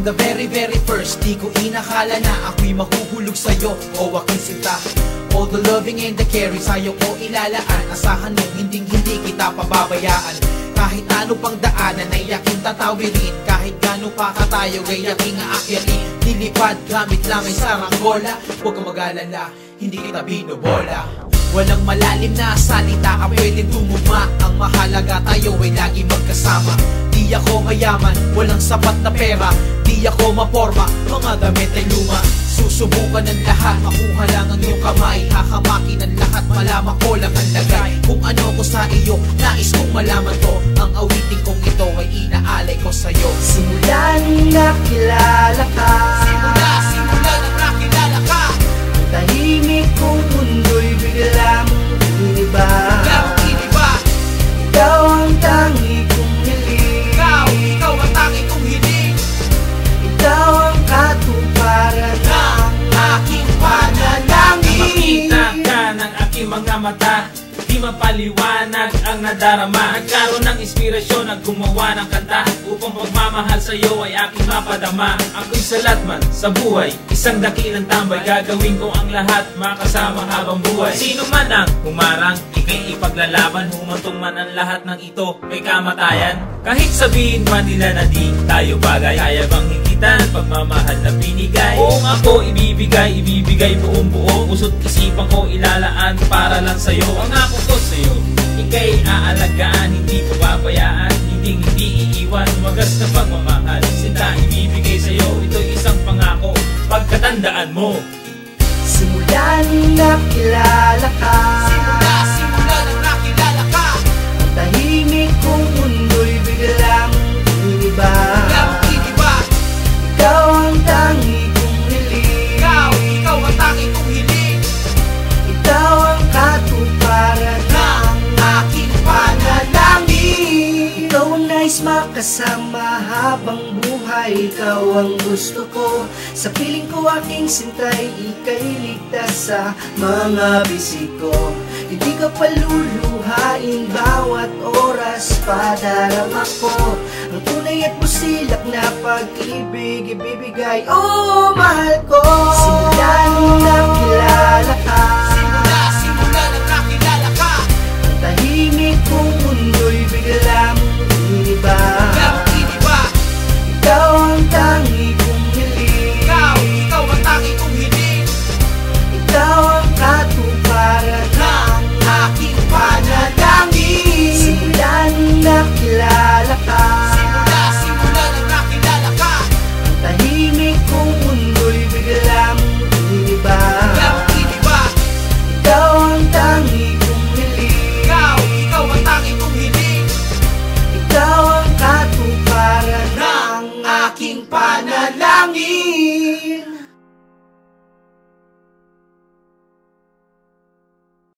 From the very first, di ko inakala na ako'y mahuhulog sa'yo o aking sinta. All the loving and the caring sa'yo ko ilalaan. Asahan mo hindi kita pababayaan. Kahit ano pang daanan ay aking tatawirin. Kahit gano'n pa katayo ay aking aakyanin. Lilipad gamit lang ay saranggola. Huwag kang mag-alala, hindi kita binobola. Walang malalim na salita ka pwedeng tumuma. Ang mahalaga tayo ay lagi magkasama. Di ako mayaman, walang sapat na pera. Di ako maporma, mga damit ay luma. Susubukan ng lahat, makuha lang ang iyong kamay. Hakamakin ang lahat, malaman ko lang ang lagay. Kung ano ko sa iyo, nais kong malaman to. Ang awitin kong ito ay inaalay ko sa'yo. Simula nung nakilala ka, Simula nang nakilala ka, ang tahimik kong mundo'y bigla mong iniba. Ikaw ang tangi kong hiling, ikaw ang tangi kong hiling. ikaw ang katuparan ng aking panalangin. Makita ka ng aking mga mata, di mapaliwanag ang nadarama. Nagkaroon ng inspirasyon na gumawa ng kanta, upang pagmamahal sa'yo ay aking mapadama. Ako'y salat man sa buhay, isang dakilang tambay. Gagawin ko ang lahat, makasama habang buhay. Sino man ang humarang, ika'y ipaglalaban. Humantong man ang lahat ng ito kay kamatayan. Kahit sabihin man nila na di tayo bagay, kaya bang higitan pagmamahal na binigay? Kung ako ibibigay buong buo, puso't isipan ko ilalaan para lang sa'yo. Ang ako ko sa'yo, ika'y aalagaan, hindi pababayaan, hindi iiwan. Wagas na pagmamahal, sinta ibibigay sa'yo. Ito'y isang pangako, pagkatandaan mo. Simula nung nakilala ka, Simula nang nakilala ka, ang tahimik kong mundo'y biglang iniba. Ikaw ang tangi kong hiling, ikaw ang tangi kong hiling. ikaw ang katuparan ng aking panalangin. Ikaw ang nais makasama habang buhay, ikaw ang gusto ko. Sa piling ko aking sintay, ika'y ligtas sa mga bisig ko. Hindi ka paluluhain bawat oras, padarama ko ang tunay at busilak na pag-ibig ibibigay. Oh, mahal ko. Simula nung nakilala ka,